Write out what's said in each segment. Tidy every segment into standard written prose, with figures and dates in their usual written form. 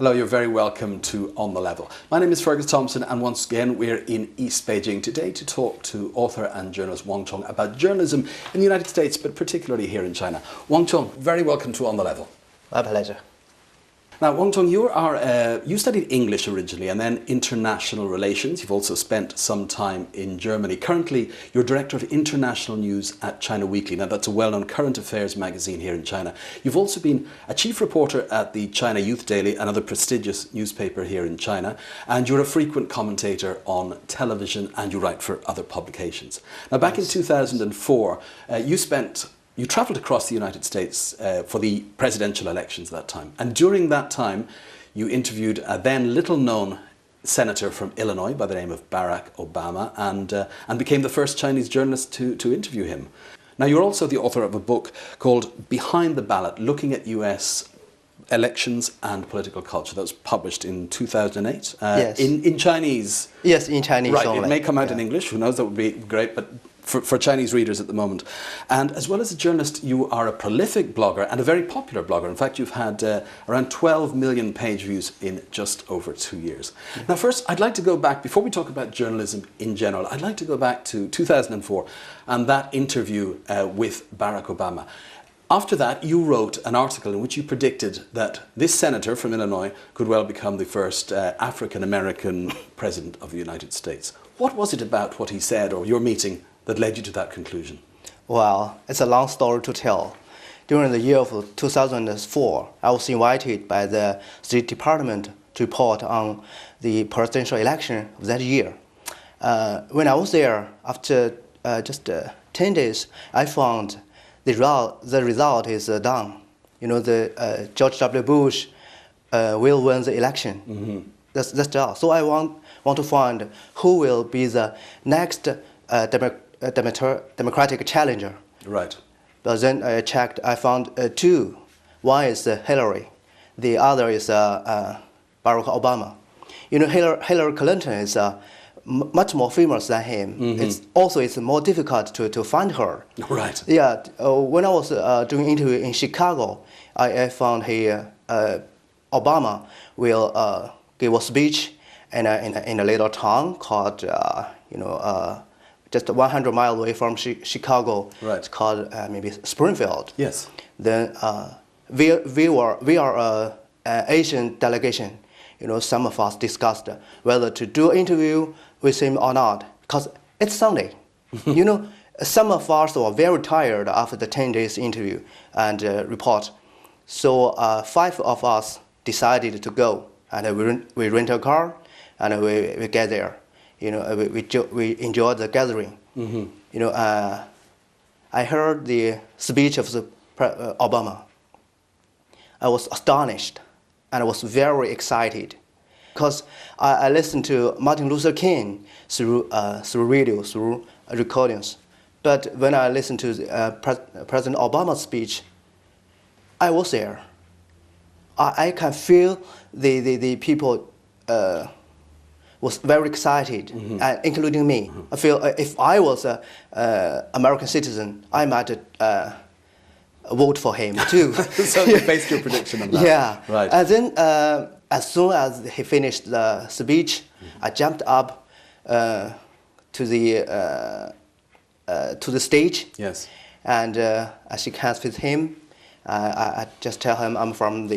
Hello, you're very welcome to On the Level. My name is Fergus Thompson, and once again we're in East Beijing today to talk to author and journalist Wang Chong about journalism in the United States, but particularly here in China. Wang Chong, very welcome to On the Level. My pleasure. Now, Wang Chong, you studied English originally and then international relations. You've also spent some time in Germany. Currently, you're Director of International News at China Weekly. Now, that's a well-known current affairs magazine here in China. You've also been a chief reporter at the China Youth Daily, another prestigious newspaper here in China. And you're a frequent commentator on television and you write for other publications. Now, back in 2004, you travelled across the United States for the presidential elections at that time. And during that time, you interviewed a then little-known senator from Illinois by the name of Barack Obama and became the first Chinese journalist to interview him. Now, you're also the author of a book called Behind the Ballot, Looking at US Elections and Political Culture. That was published in 2008. Yes. In Chinese. Yes, in Chinese right, only. It may come out in English, who knows, that would be great, but for Chinese readers at the moment. And as well as a journalist, you are a prolific blogger and a very popular blogger. In fact, you've had around 12 million page views in just over 2 years. Now, first, I'd like to go back, before we talk about journalism in general, I'd like to go back to 2004 and that interview with Barack Obama. After that, you wrote an article in which you predicted that this senator from Illinois could well become the first African-American president of the United States. What was it about what he said or your meeting that led you to that conclusion? Well, it's a long story to tell. During the year of 2004, I was invited by the State Department to report on the presidential election of that year. When I was there, after just 10 days, I found the result is done. You know, the George W. Bush will win the election. Mm-hmm. That's all. So I want to find who will be the next Democratic challenger. Right. But then I checked, I found two. One is Hillary, the other is Barack Obama. You know, Hillary Clinton is much more famous than him. Mm-hmm. It's more difficult to find her. Right. Yeah. When I was doing interview in Chicago, I found Obama will give a speech in a little town called just 100 miles away from Chicago. Right. It's called maybe Springfield. Yes. Then we are an Asian delegation. You know, some of us discussed whether to do an interview with him or not, because it's Sunday. You know, some of us were very tired after the 10 days interview and report. So 5 of us decided to go, and we rent a car and we get there. You know, we enjoyed the gathering. Mm-hmm. You know, I heard the speech of Obama. I was astonished, and I was very excited, because I listened to Martin Luther King through radio, through recordings. But when I listened to President Obama's speech, I was there. I can feel the people was very excited, mm-hmm. Including me. Mm-hmm. I feel if I was an American citizen, I might vote for him too. So you based your prediction on that? Yeah. Right. And then as soon as he finished the speech, mm-hmm. I jumped up to the stage. Yes. And I shook hands with him. I just tell him I'm from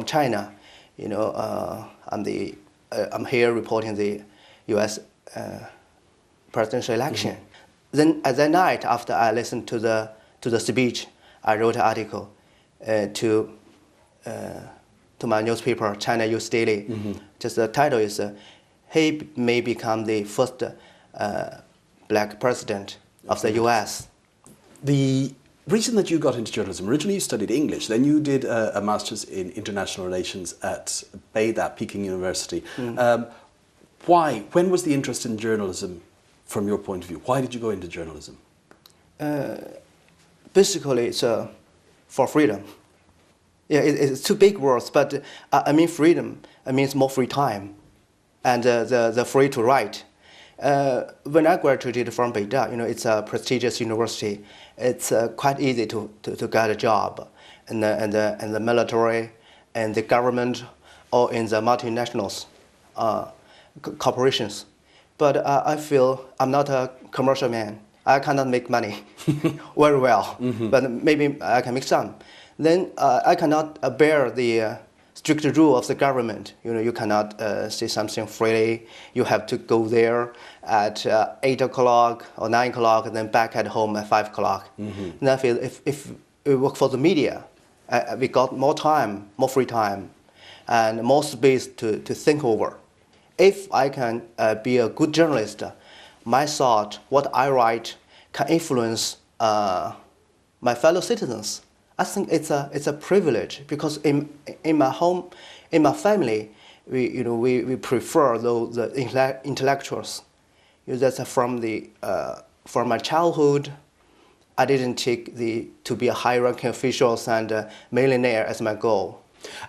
China. You know, I'm here reporting the U.S. Presidential election. Mm-hmm. Then at that night, after I listened to the speech, I wrote an article to my newspaper, China Youth Daily. Mm-hmm. Just the title is, "He may become the first black president of the U.S." The reason that you got into journalism, originally you studied English, then you did a master's in international relations at Beida, Peking University. Mm. Why? When was the interest in journalism from your point of view? Why did you go into journalism? Basically, it's for freedom. Yeah, it's two big words, but I mean freedom. I mean it's more free time, and the free to write. When I graduated from Beida, you know, it's a prestigious university. It's quite easy to get a job in the military and the government or in the multinationals corporations. But I feel I'm not a commercial man. I cannot make money very well, but maybe I can make some. Then I cannot bear the strict rule of the government. You cannot say something freely. You have to go there at 8 o'clock or 9 o'clock, and then back at home at 5 o'clock. And I feel if we work for the media, we got more time, more free time, and more space to think over. If I can be a good journalist, my thought, what I write, can influence my fellow citizens. I think it's a privilege, because in my home, in my family, we prefer the intellectuals. That's from my childhood. I didn't take to be a high-ranking official and a millionaire as my goal.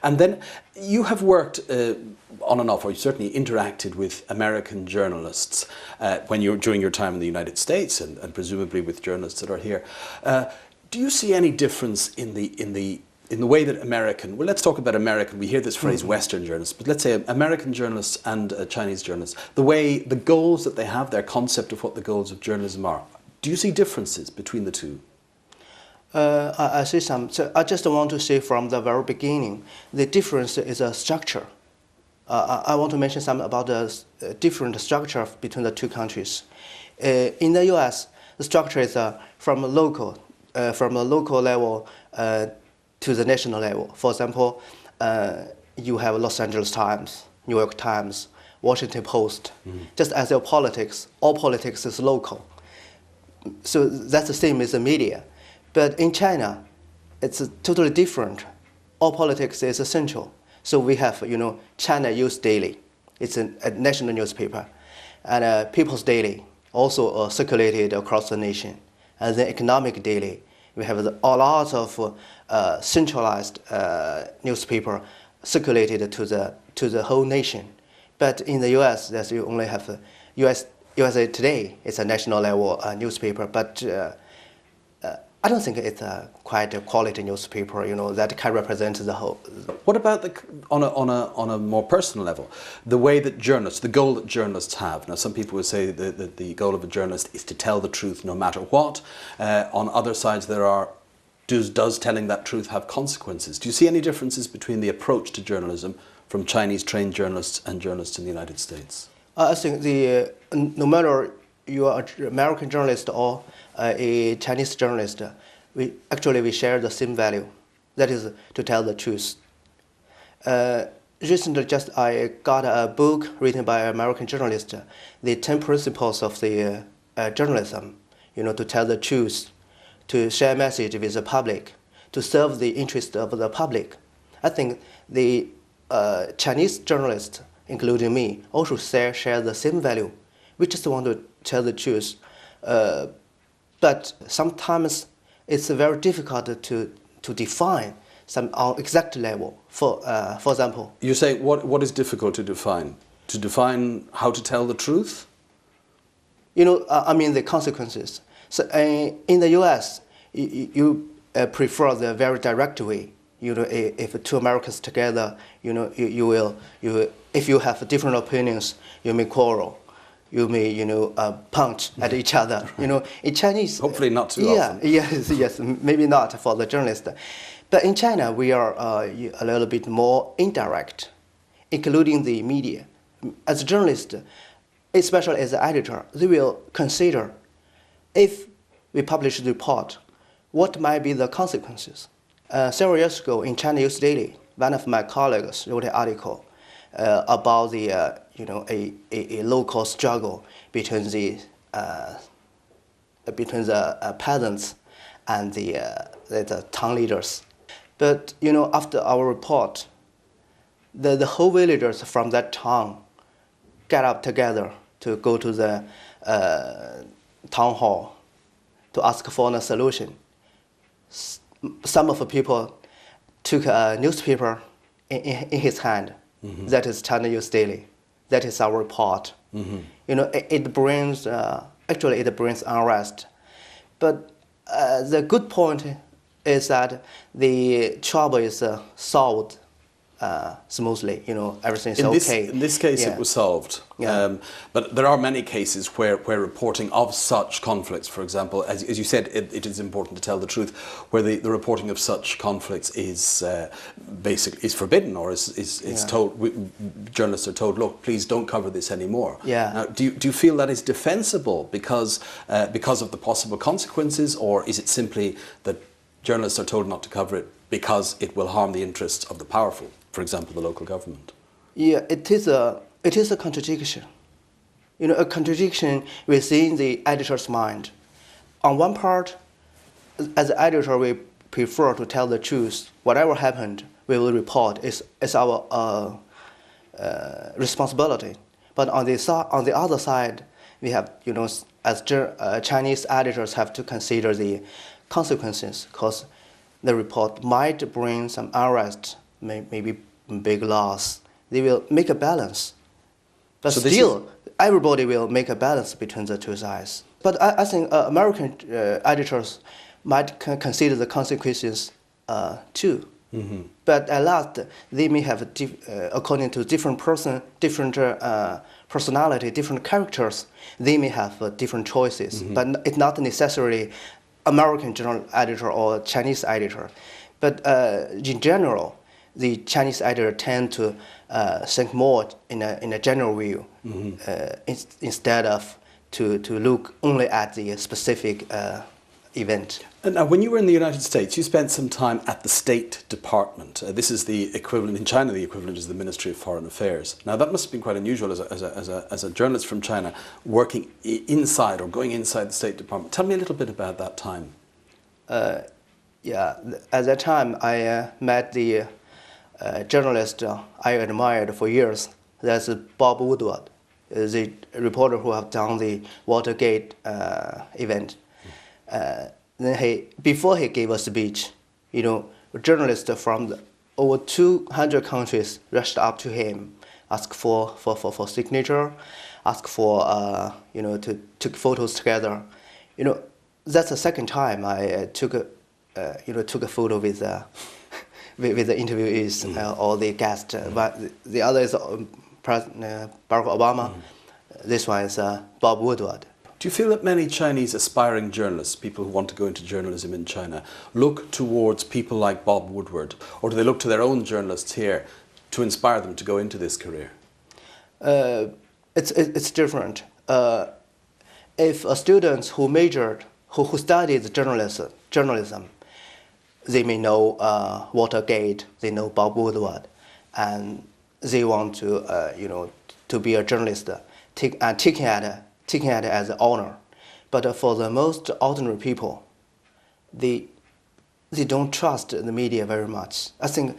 And then you have worked on and off, or you certainly interacted with American journalists during your time in the United States, and presumably with journalists that are here. Do you see any difference in the way that well, let's talk about American. We hear this phrase Western journalists, but let's say American journalists and Chinese journalists, the goals that they have, their concept of what the goals of journalism are. Do you see differences between the two? I see some. So I just want to say from the very beginning, the difference is a structure. I want to mention something about the different structure between the two countries. In the U.S., the structure is from a local level to the national level. For example, you have Los Angeles Times, New York Times, Washington Post. Just as all politics is local. So that's the same as the media. But in China, it's totally different. All politics is essential. So we have, China News Daily. It's a national newspaper. And People's Daily, also circulated across the nation. And then Economic Daily. We have a lot of centralized newspaper circulated to the whole nation. But in the U.S., you only have USA Today. It's a national level newspaper, but I don't think it's quite a quality newspaper, that can represent the whole. What about on a more personal level, the way that the goal that journalists have? Now, some people would say that the goal of a journalist is to tell the truth no matter what. On other sides, does telling that truth have consequences? Do you see any differences between the approach to journalism from Chinese trained journalists and journalists in the United States? I think no matter you are an American journalist or a Chinese journalist, we share the same value. That is to tell the truth. Recently, I got a book written by an American journalist, The 10 Principles of the Journalism. To tell the truth, to share a message with the public, to serve the interest of the public. I think the Chinese journalists, including me, also share the same value. We just want to tell the truth. But sometimes it's very difficult to define some on exact level. For example, you say what is difficult to define? To define how to tell the truth? The consequences. So in the U.S., you prefer the very direct way. If two Americans together, if you have different opinions, you may quarrel. You may, punch at each other. In Chinese. Hopefully not too often. Yes, maybe not for the journalist. But in China, we are a little bit more indirect, including the media. As a journalist, especially as an editor, they will consider if we publish the report, what might be the consequences. Several years ago, in China News Daily, one of my colleagues wrote an article about the a local struggle between the peasants and the town leaders. But after our report, the whole villagers from that town get up together to go to the town hall to ask for a solution. Some of the people took a newspaper in his hand. Mm-hmm. That is China News Daily. That is our report. Mm-hmm. It brings unrest. But the good point is that the trouble is solved smoothly. You know, everything's In okay. this case, Yeah. it was solved. Yeah. But there are many cases where reporting of such conflicts, for example, as you said, it is important to tell the truth, where the reporting of such conflicts is basically is forbidden, or is told. Journalists are told, look, please don't cover this anymore. Yeah. Now, do you feel that is defensible because of the possible consequences, or is it simply that journalists are told not to cover it because it will harm the interests of the powerful, for example, the local government? Yeah, it is a contradiction. You know, a contradiction within the editor's mind. On one part, as an editor, we prefer to tell the truth. Whatever happened, we will report. It's our responsibility. But on the other side, we have, you know, as Chinese editors have to consider the consequences, because the report might bring some unrest, maybe big loss. They will make a balance. But So still, everybody will make a balance between the two sides. But I think American editors might consider the consequences too. Mm-hmm. But at last, they may have, according to different person, different personality, different characters, they may have different choices. Mm-hmm. But it's not necessarily American journal editor or Chinese editor. But in general, the Chinese editor tend to think more in a general view, mm-hmm. Instead of to look only at the specific event. And now, when you were in the United States, you spent some time at the State Department. This is the equivalent in China. The equivalent is the Ministry of Foreign Affairs. Now, that must have been quite unusual as a journalist from China, working inside or going inside the State Department. Tell me a little bit about that time. Yeah, at that time, I met the journalist I admired for years. That's Bob Woodward, the reporter who have done the Watergate event. Then before he gave a speech, you know, journalists from over 200 countries rushed up to him, asked for signature, asked for you know, to took photos together. You know, that's the second time I took a photo with the interviewees or the guest. But the other is President Barack Obama. This one is Bob Woodward. Do you feel that many Chinese aspiring journalists, people who want to go into journalism in China, look towards people like Bob Woodward, or do they look to their own journalists here to inspire them to go into this career? It's different. If a student who studied journalism, they may know Watergate, they know Bob Woodward, and they want to you know, to be a journalist, taking it as an honor. But for the most ordinary people, they don't trust the media very much. I think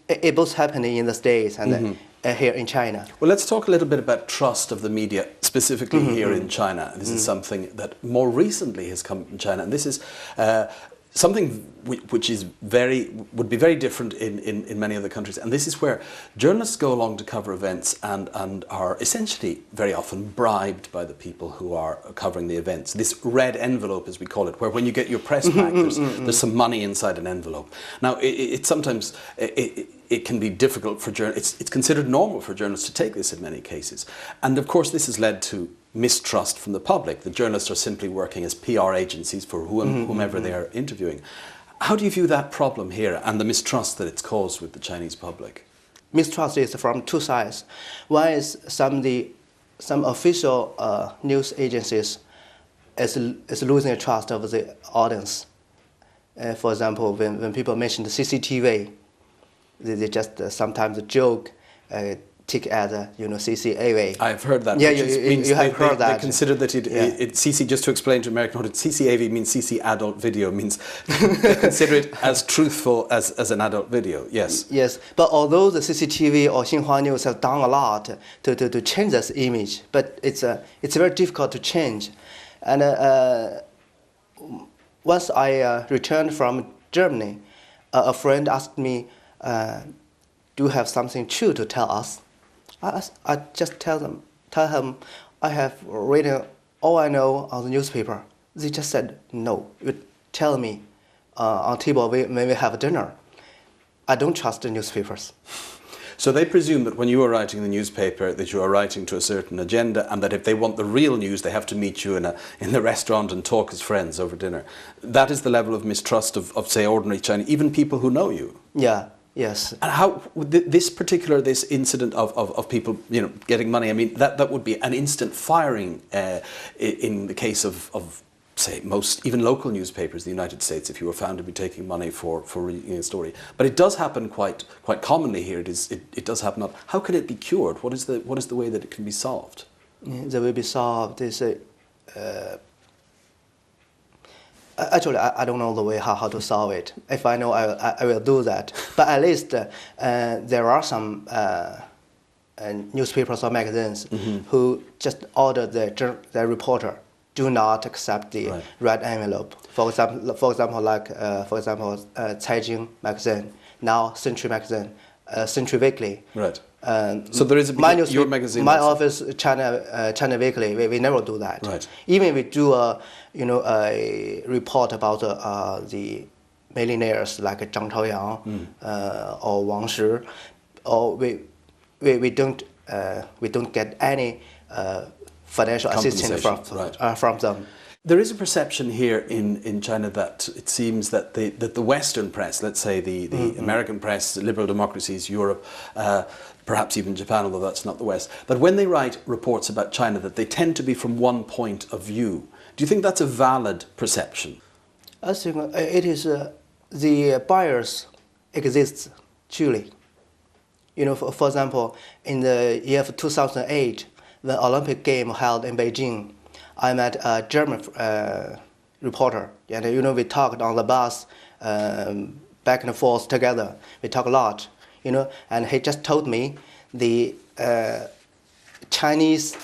it both happening in the States and here in China. Well, let's talk a little bit about trust of the media, specifically here in China. This is something that more recently has come in China, and this is something which is would be very different in many other countries. And this is where journalists go along to cover events and are essentially very often bribed by the people who are covering the events. This red envelope, as we call it, where when you get your press pack, there's some money inside an envelope. Now, it sometimes it can be difficult for journalists. It's considered normal for journalists to take this in many cases. And of course, this has led to mistrust from the public. The journalists are simply working as PR agencies for whomever they are interviewing. How do you view that problem here and the mistrust that it's caused with the Chinese public? Mistrust is from two sides. One is some official news agencies is losing the trust of the audience. For example, when people mention the CCTV, they just sometimes joke, take as CCAV. I've heard that. Yeah, you have heard that. They consider that CC, just to explain to American audience, CCAV means CC adult video, means they consider it as truthful as an adult video, yes. Yes, but although the CCTV or Xinhua News have done a lot to change this image, but it's very difficult to change. And once I returned from Germany, a friend asked me, do you have something true to tell us? I just tell him, I have written all I know on the newspaper. They just said, no, you tell me on table when we have dinner. I don't trust the newspapers. So they presume that when you are writing the newspaper that you are writing to a certain agenda, and that if they want the real news they have to meet you in the restaurant and talk as friends over dinner. That is the level of mistrust of say ordinary Chinese, even people who know you. Yeah, yes. And how this incident of people getting money, I mean that would be an instant firing in the case of say most even local newspapers in the United States if you were found to be taking money for reading a story. But it does happen quite commonly here. It does happen. How can it be cured? What is the way that it can be solved? The way be solved is actually I don't know the way how to solve it. If I know, I will do that. But at least there are some newspapers or magazines who just order their reporter do not accept the red envelope. For example, like Caijing magazine, now Century magazine, Century Weekly. Right. So there is your magazine. My office, China Weekly, we never do that. Right. Even we do a report about the millionaires like Zhang Chaoyang or Wang Shi, or we don't get any financial assistance from them. There is a perception here in China that it seems that the Western press, let's say the American press, liberal democracies, Europe, perhaps even Japan, although that's not the West, that when they write reports about China that they tend to be from one point of view. Do you think that's a valid perception? I think it is the bias exists truly. For example, in the year of 2008, the Olympic game held in Beijing, I met a German reporter, and we talked on the bus back and forth together. We talked a lot, and he just told me the Chinese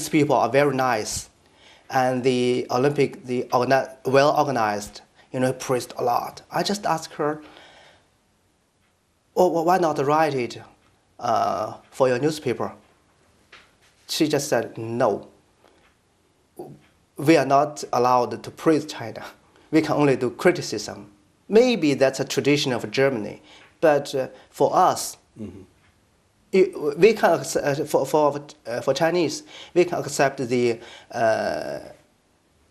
people are very nice, and the Olympic, well organized, praised a lot. I just asked her, well, why not write it for your newspaper? She just said, no. We are not allowed to praise China. We can only do criticism. Maybe that's a tradition of Germany, but for us, we can for Chinese, we can accept the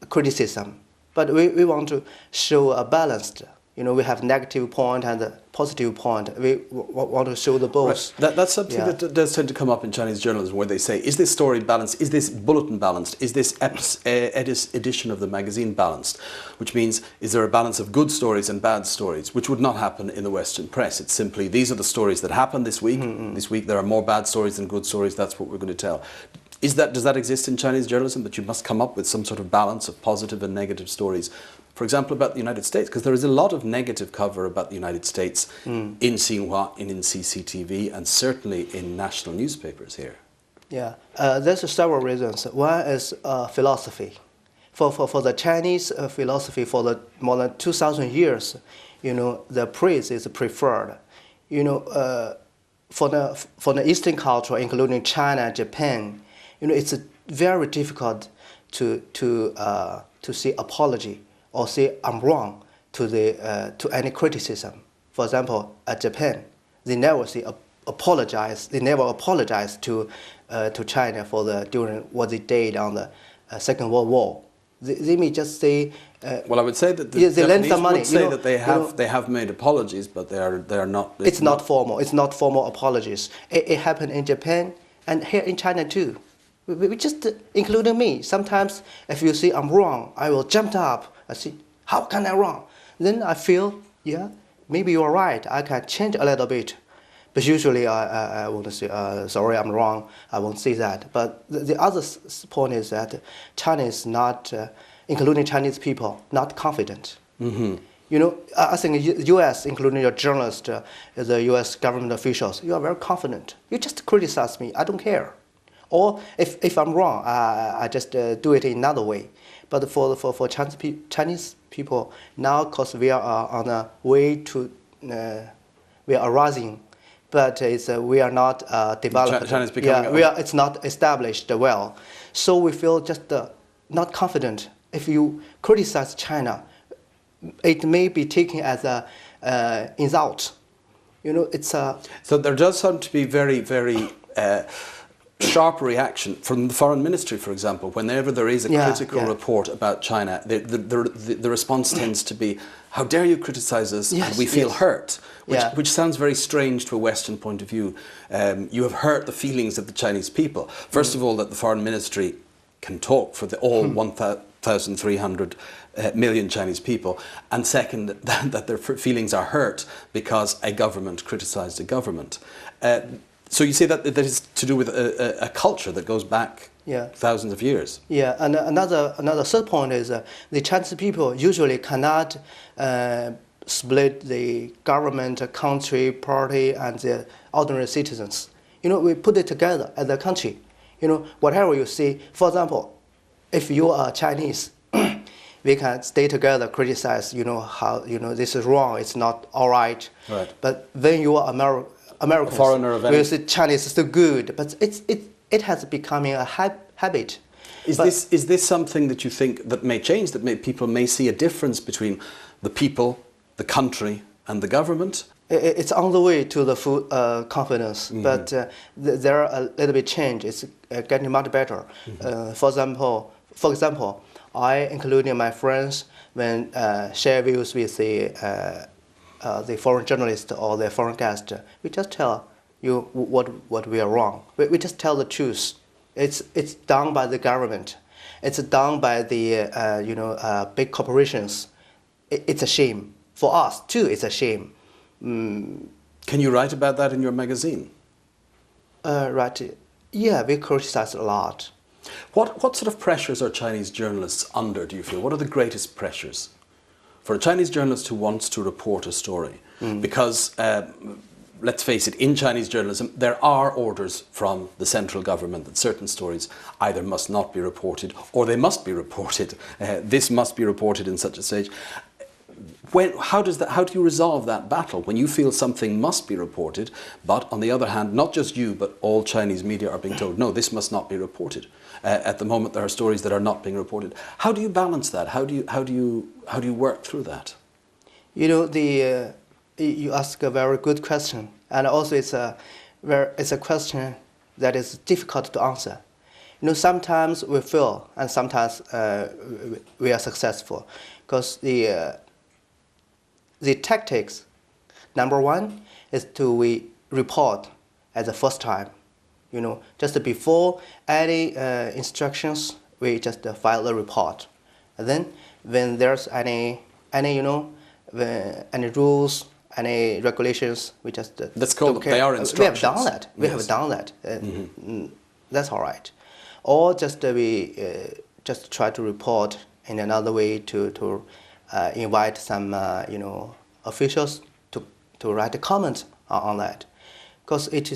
criticism, but we want to show a balanced. We have negative point and a positive point. We want to show the both. Right. That's something that does tend to come up in Chinese journalism, where they say, is this story balanced? Is this bulletin balanced? Is this edition of the magazine balanced? Which means, is there a balance of good stories and bad stories, which would not happen in the Western press. It's simply, these are the stories that happened this week. This week there are more bad stories than good stories. That's what we're going to tell. Does that exist in Chinese journalism, that you must come up with some sort of balance of positive and negative stories? For example, about the United States, because there is a lot of negative cover about the United States in Xinhua and in CCTV, and certainly in national newspapers here. Yeah, there's several reasons. One is philosophy. For the Chinese philosophy, for the more than 2,000 years, the praise is preferred. For the Eastern culture, including China and Japan, it's very difficult to say apology or say I'm wrong to any criticism. For example, at Japan, they never say apologize. They never apologize to China for during what they did on the Second World War. They may just say. Well, I would say that the Japanese would say that they have made apologies, but they are not. It's not formal. It's not formal apologies. It happened in Japan and here in China too. We just, including me, sometimes if you say I'm wrong, I will jump up. I say, how can I wrong? Then I feel, yeah, maybe you're right. I can change a little bit. But usually I won't say, sorry, I'm wrong. I won't say that. But the other point is that China is not, including Chinese people, not confident. I think the U.S., including your journalists, the U.S. government officials, you are very confident. You just criticize me. I don't care. Or if I'm wrong, I just do it in another way. But for Chinese people, now, because we are on a way to, we are rising, but we are not developed. China's becoming it's not established well. So we feel just not confident. If you criticize China, it may be taken as insult. You know, it's a... So there does sound to be very, very sharp reaction from the foreign ministry, for example. Whenever there is a critical report about China, the response tends to be, how dare you criticize us, and we feel hurt, which sounds very strange to a Western point of view. You have hurt the feelings of the Chinese people. First of all, that the foreign ministry can talk for all 1,300 million Chinese people, and second, that their feelings are hurt because a government criticized a government. So you say that is to do with a culture that goes back thousands of years. Yeah, and another third point is the Chinese people usually cannot split the government, country, party, and the ordinary citizens. You know, we put it together as a country. You know, whatever you see, for example, if you are Chinese, we can stay together, criticize, you know, how, you know, this is wrong, it's not all right. Right. But when you are Americans, a foreigner of any... we say Chinese is so good, but it has becoming a habit. Is this something that you think that may change, that people may see a difference between the people, the country, and the government? It's on the way to the full confidence, but there are a little bit change. It's getting much better. For example, I, including my friends, when share views with the foreign journalist or the foreign guest, we just tell you what we are wrong. We just tell the truth. It's done by the government. It's done by the big corporations. It's a shame for us too. It's a shame. Can you write about that in your magazine? Right. Yeah, we criticize a lot. What sort of pressures are Chinese journalists under, do you feel? What are the greatest pressures for a Chinese journalist who wants to report a story? Because, let's face it, in Chinese journalism, there are orders from the central government that certain stories either must not be reported or they must be reported. This must be reported in such a stage. How do you resolve that battle when you feel something must be reported, but on the other hand, not just you, but all Chinese media are being told, no, this must not be reported. At the moment, there are stories that are not being reported. How do you balance that? How do you work through that? You know, you ask a very good question, and also it's a question that is difficult to answer. You know, sometimes we fail, and sometimes we are successful, because the tactics, number one, is we report at the first time. You know, just before any instructions, we just file the report. And then when there's any rules, any regulations, we just that's called they are instructions. We have done that. We have done that. That's all right. Or just we just try to report in another way to invite some officials to write a comment on that, because it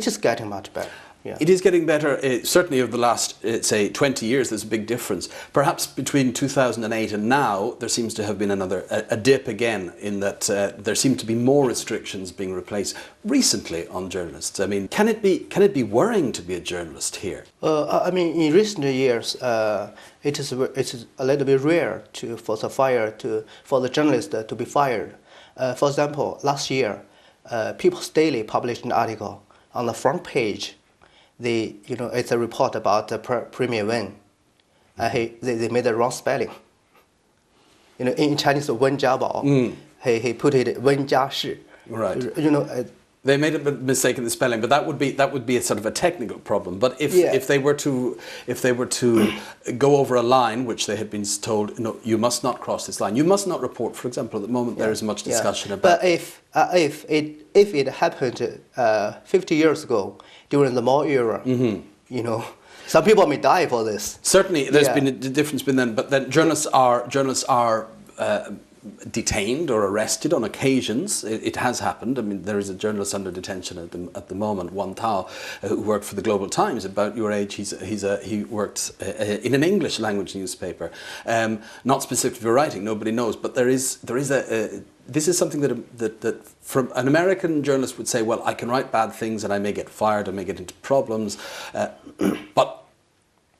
is getting much better. Yeah. It is getting better. Certainly over the last, say, 20 years, there's a big difference. Perhaps between 2008 and now, there seems to have been a dip again, in that there seem to be more restrictions being replaced recently on journalists. I mean, can it be worrying to be a journalist here? I mean, in recent years, it is a little bit rare for the journalist to be fired. For example, last year, People's Daily published an article on the front page. It's a report about Premier Wen. They made a wrong spelling. You know, in Chinese, Wen Jiabao. He put it Wen Jiashi. Right. You know. They made a mistake in the spelling, but that would be a sort of a technical problem. But if they were to go over a line which they had been told, no, you must not cross this line. You must not report. For example, at the moment there is much discussion about. But if it happened 50 years ago during the Mao era, you know, some people may die for this. Certainly, there's been a difference between then. But then journalists are detained or arrested on occasions. It has happened. I mean, there is a journalist under detention at the moment, Wang Tao, who worked for the Global Times, about your age. He worked in an English language newspaper, not specifically for writing. Nobody knows, but there is this is something that from an American journalist would say, well, I can write bad things and I may get fired, I may get into problems, but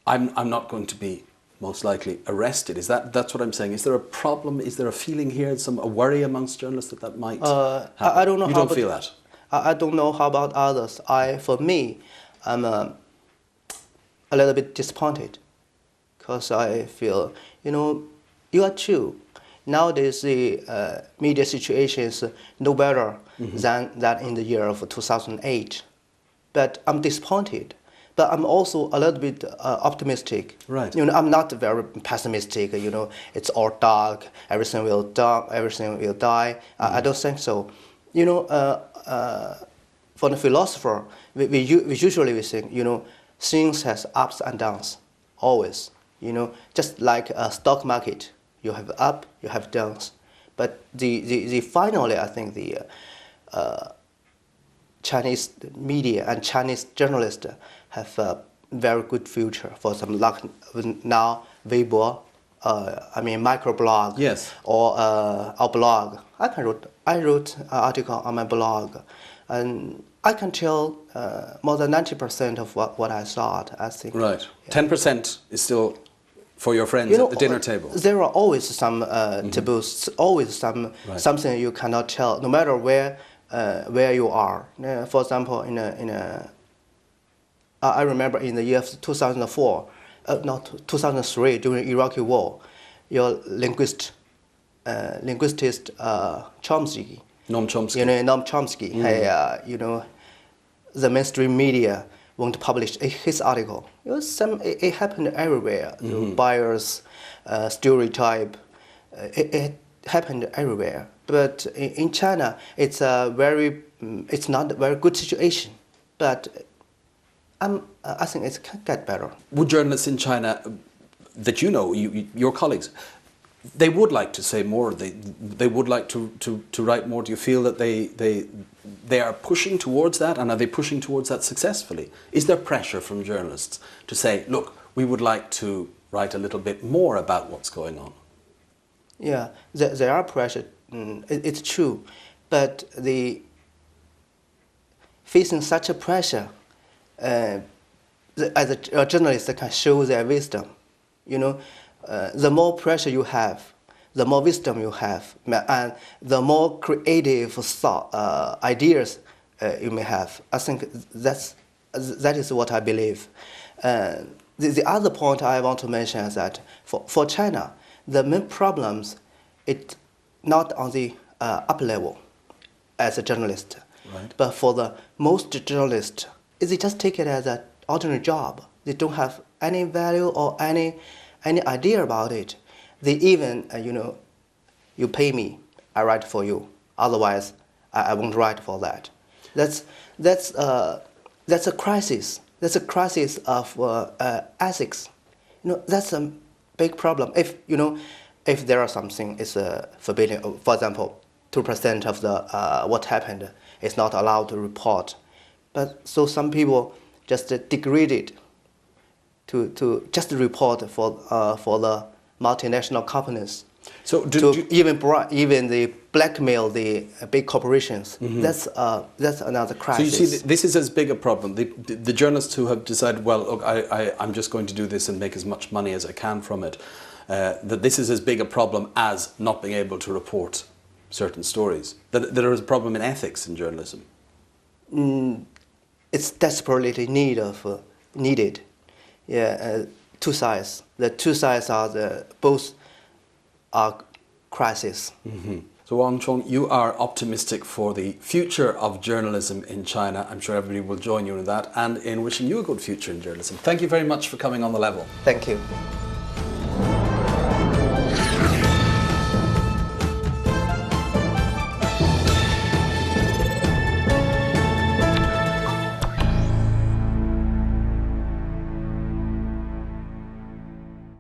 I'm not going to be most likely arrested. That's what I'm saying? Is there a problem? Is there a feeling here, a worry amongst journalists that might happen? I don't know. You don't feel that? I don't know how about others. For me, I'm a little bit disappointed because I feel, you are true. Nowadays, the media situation is no better than that in the year of 2008. But I'm disappointed. But I'm also a little bit optimistic. Right. I'm not very pessimistic. It's all dark. Everything will die. I don't think so. For the philosopher, we usually think, things has ups and downs, always. Just like a stock market, you have up, you have downs. But finally, I think the Chinese media and Chinese journalists have a very good future for some like now Weibo, microblog, yes, or our blog. I wrote an article on my blog, and I can tell more than 90% of what I thought. I think. Right. 10% is still for your friends at the dinner table. There are always some taboos, always something you cannot tell, no matter where you are. For example, I remember in the year 2004, not 2003, during Iraqi war, your linguist Chomsky. Noam Chomsky. Noam Chomsky. The mainstream media won't publish his article. It happened everywhere. Bias, stereotype, it happened everywhere. But in China, it's not a very good situation. But I think it can get better. Would journalists in China, that your colleagues, they would like to say more. They would like to write more. Do you feel that they are pushing towards that, and are they pushing towards that successfully? Is there pressure from journalists to say, look, we would like to write a little bit more about what's going on? Yeah, there are pressure. It's true, but facing such a pressure, as a journalist can show their wisdom. The more pressure you have, the more wisdom you have, and the more creative ideas you may have. I think that is what I believe. The other point I want to mention is that for China, the main problems, it's not on the upper level as a journalist, right. But for the most journalists, they just take it as an ordinary job. They don't have any value or any idea about it. They even, you pay me, I write for you. Otherwise, I won't write for that. That's a crisis. That's a crisis of ethics. That's a big problem. If there are something is forbidden, for example, 2% of the what happened is not allowed to report, but so some people just degrade it to just report for the multinational companies. So even the blackmail the big corporations. That's another crisis. So you see, this is as big a problem. The journalists who have decided, well, look, I'm just going to do this and make as much money as I can from it. That this is as big a problem as not being able to report certain stories. That there is a problem in ethics in journalism. It's desperately needed. Yeah, two sides. The two sides are both are crisis. So Wang Chong, you are optimistic for the future of journalism in China. I'm sure everybody will join you in that, and in wishing you a good future in journalism. Thank you very much for coming on The Level. Thank you.